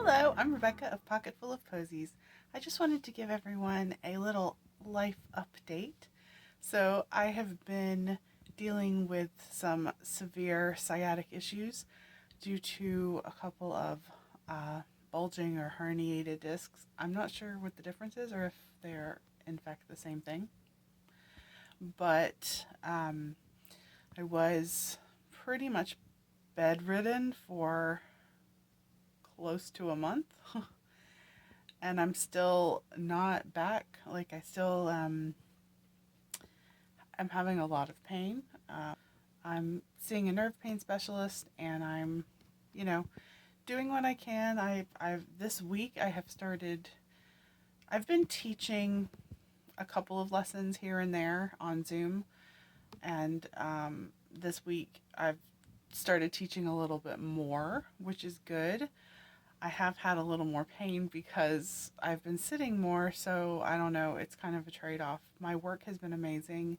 Hello, I'm Rebecca of Pocketful of Poseys. I just wanted to give everyone a little life update. So I have been dealing with some severe sciatic issues due to a couple of bulging or herniated discs. I'm not sure what the difference is or if they're in fact the same thing. But I was pretty much bedridden for close to a month and I'm still not back. Like I still I'm having a lot of pain. I'm seeing a nerve pain specialist and I'm doing what I can. I've this week I've been teaching a couple of lessons here and there on Zoom, and this week I've started teaching a little bit more, which is good. I have had a little more pain because I've been sitting more, so I don't know, it's kind of a trade-off. My work has been amazing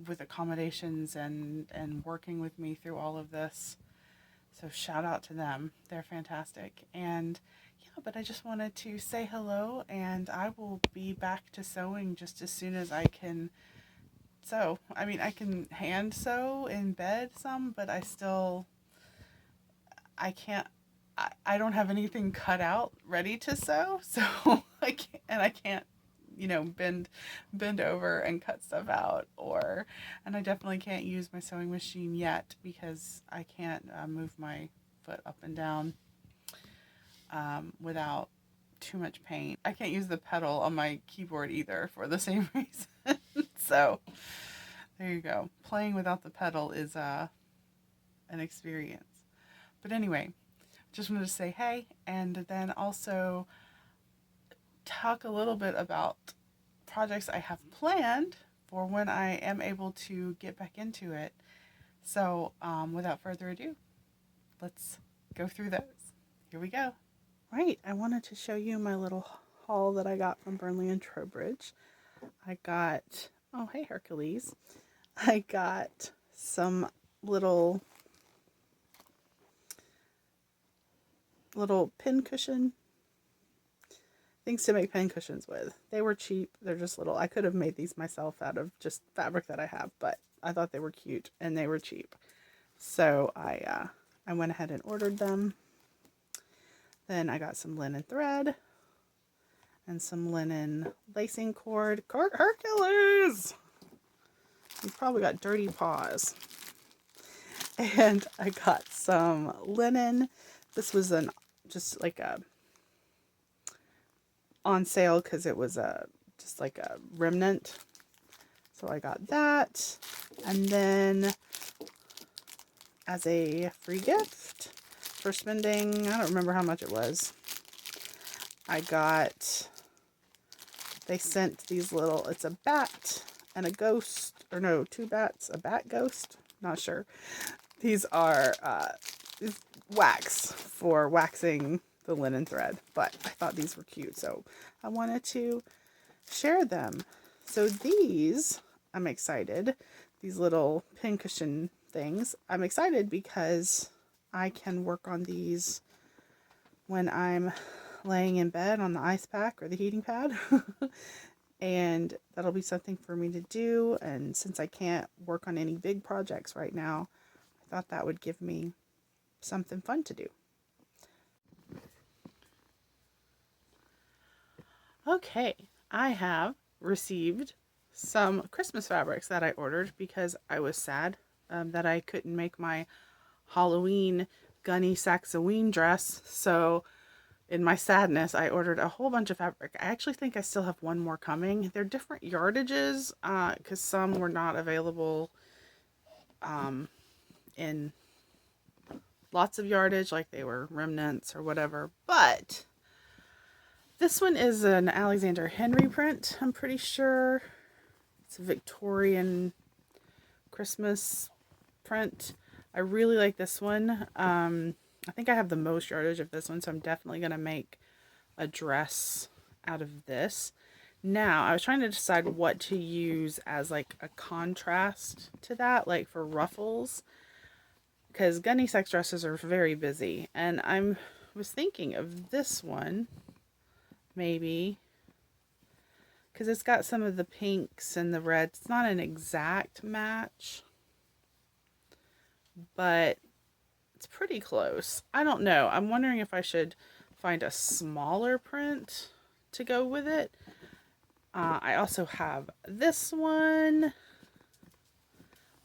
with accommodations and working with me through all of this. So shout out to them. They're fantastic. And yeah, but I just wanted to say hello, and I will be back to sewing just as soon as I can sew. I mean, I can hand sew in bed some, but I can't, I don't have anything cut out ready to sew, so I can't, bend over and cut stuff out, and I definitely can't use my sewing machine yet because I can't move my foot up and down without too much pain. I can't use the pedal on my keyboard either for the same reason. So there you go. Playing without the pedal is an experience. But anyway, just wanted to say hey, and then also talk a little bit about projects I have planned for when I am able to get back into it. So without further ado, let's go through those. Here we go. Right, I wanted to show you my little haul that I got from Burnley and Trowbridge. I got, oh hey Hercules, I got some little pin cushion things to make pin cushions with. They were cheap. They're just little. I could have made these myself out of just fabric that I have, but I thought they were cute and they were cheap. So I went ahead and ordered them. Then I got some linen thread and some linen lacing cord. Hercules! You've probably got dirty paws. And I got some linen. This was just like a on sale because it was just like a remnant. So I got that. And then as a free gift for spending, I don't remember how much it was, they sent these little, it's a bat and a ghost, or no, two bats, a bat ghost, not sure. These are wax for waxing the linen thread, but I thought these were cute, so I wanted to share them. So these, I'm excited, these little pincushion things, I'm excited because I can work on these when I'm laying in bed on the ice pack or the heating pad. And that'll be something for me to do, and since I can't work on any big projects right now, I thought that would give me something fun to do. Okay, I have received some Christmas fabrics that I ordered because I was sad that I couldn't make my Halloween Gunny Saxoween dress. So in my sadness, I ordered a whole bunch of fabric. I actually think I still have one more coming. They're different yardages because some were not available in lots of yardage, like they were remnants or whatever. But this one is an Alexander Henry print, I'm pretty sure. It's a Victorian Christmas print. I really like this one. I think I have the most yardage of this one, so I'm definitely going to make a dress out of this. Now, I was trying to decide what to use as like a contrast to that, like for ruffles. because gunny sex dresses are very busy. And was thinking of this one, maybe, because it's got some of the pinks and the reds. It's not an exact match, but it's pretty close. I don't know. I'm wondering if I should find a smaller print to go with it. I also have this one,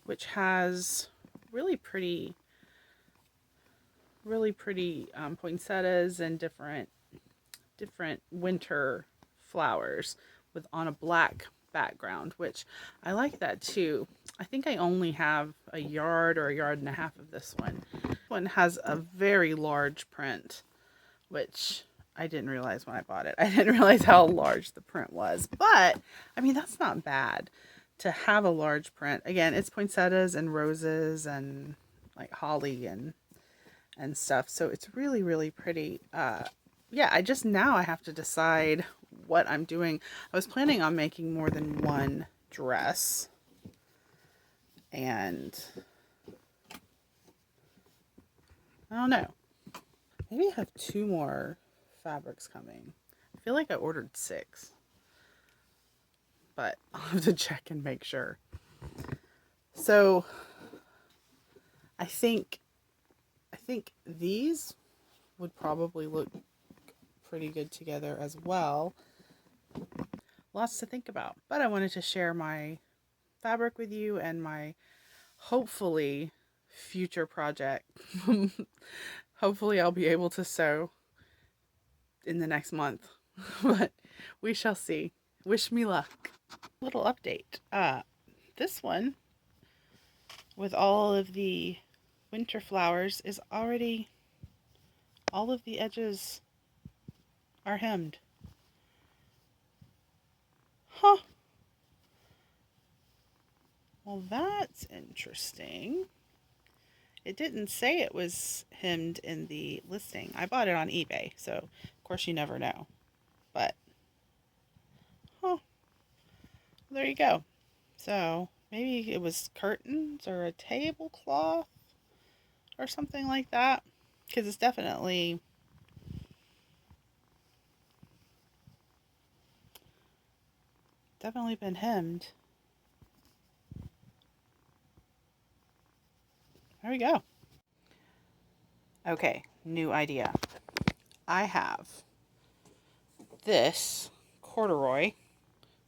which has really pretty poinsettias and different winter flowers on a black background, which I like that too. I think I only have a yard or a yard and a half of this one. This one has a very large print, which I didn't realize when I bought it. I didn't realize how large the print was, but I mean, that's not bad to have a large print. Again, it's poinsettias and roses and like holly and stuff. So it's really, really pretty. Yeah, I have to decide what I'm doing. I was planning on making more than one dress, and I don't know. Maybe I have 2 more fabrics coming. I feel like I ordered 6, but I'll have to check and make sure. So I think these would probably look pretty good together as well. Lots to think about, but I wanted to share my fabric with you and my hopefully future project. Hopefully I'll be able to sew in the next month, but we shall see. Wish me luck. Little update. This one with all of the winter flowers is already, all of the edges are hemmed. Huh. Well, that's interesting. It didn't say it was hemmed in the listing. I bought it on eBay, so of course you never know. But, huh. There you go. So, maybe it was curtains or a tablecloth or something like that. Because it's definitely been hemmed. There we go. Okay, new idea. I have this corduroy,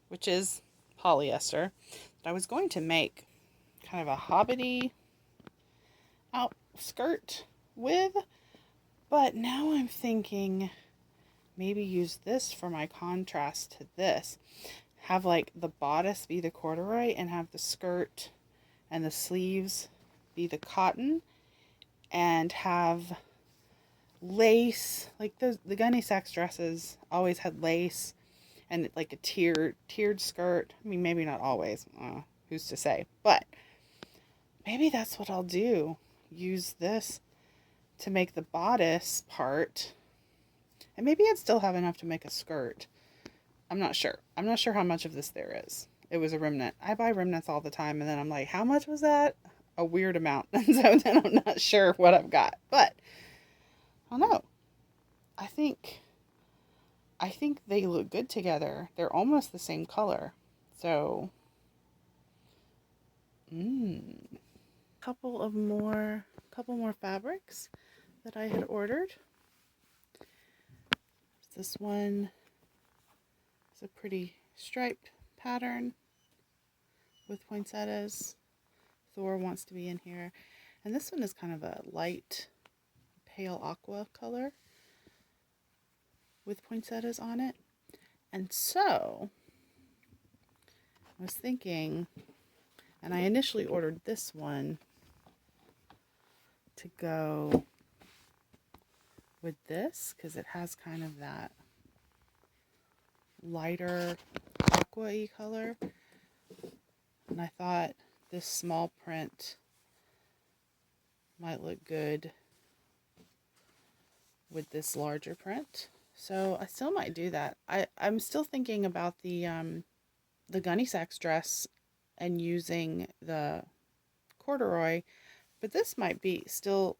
which is polyester, that I was going to make kind of a hobbity skirt with, but now I'm thinking maybe use this for my contrast to this. Have like the bodice be the corduroy and have the skirt and the sleeves be the cotton, and have lace, like the gunny sax dresses always had lace and like a tiered skirt. I mean, maybe not always, who's to say, but maybe that's what I'll do. Use this to make the bodice part, and maybe I'd still have enough to make a skirt. I'm not sure how much of this there is. It was a remnant. I buy remnants all the time, and then I'm like, how much was that? A weird amount. And so then I'm not sure what I've got, but I don't know. I think they look good together. They're almost the same color. So, couple more fabrics that I had ordered. This one is a pretty striped pattern with poinsettias. Thor wants to be in here. And this one is kind of a light pale aqua color with poinsettias on it. And so I was thinking, and I initially ordered this one to go with this because it has kind of that lighter aqua-y color. And I thought this small print might look good with this larger print. So I still might do that. I'm still thinking about the gunny sax dress and using the corduroy, But this might be still,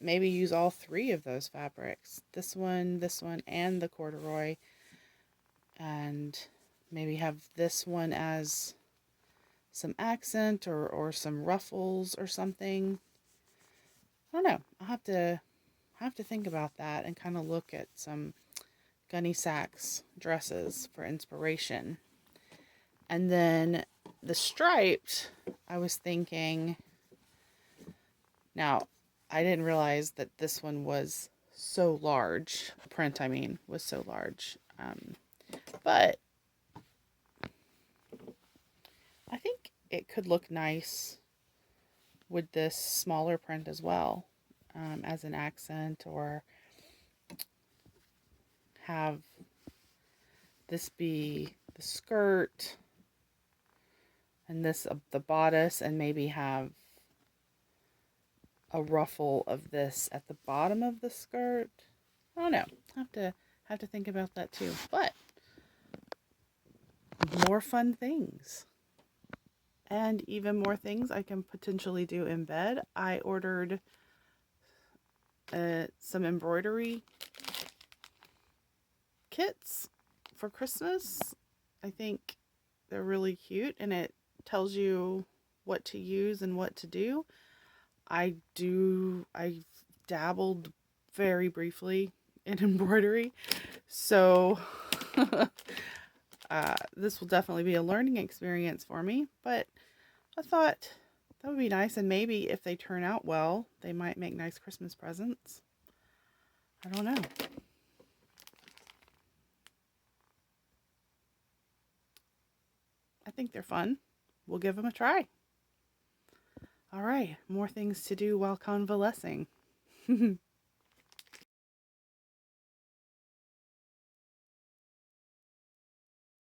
maybe use all three of those fabrics. This one, and the corduroy. And maybe have this one as some accent or some ruffles or something. I don't know. I'll have to think about that and kind of look at some Gunny Sacks dresses for inspiration. And then the striped, I was thinking, now I didn't realize that this one was so large. The print, I mean, was so large. But I think it could look nice with this smaller print as well, as an accent, or have this be the skirt and this the bodice, and maybe have a ruffle of this at the bottom of the skirt. I don't know. Have to think about that too. But more fun things. And even more things I can potentially do in bed. I ordered some embroidery kits for Christmas. I think they're really cute, and it tells you what to use and what to do. I dabbled very briefly in embroidery, so this will definitely be a learning experience for me, but I thought that would be nice, and maybe if they turn out well, they might make nice Christmas presents. I don't know. I think they're fun. We'll give them a try. All right, more things to do while convalescing.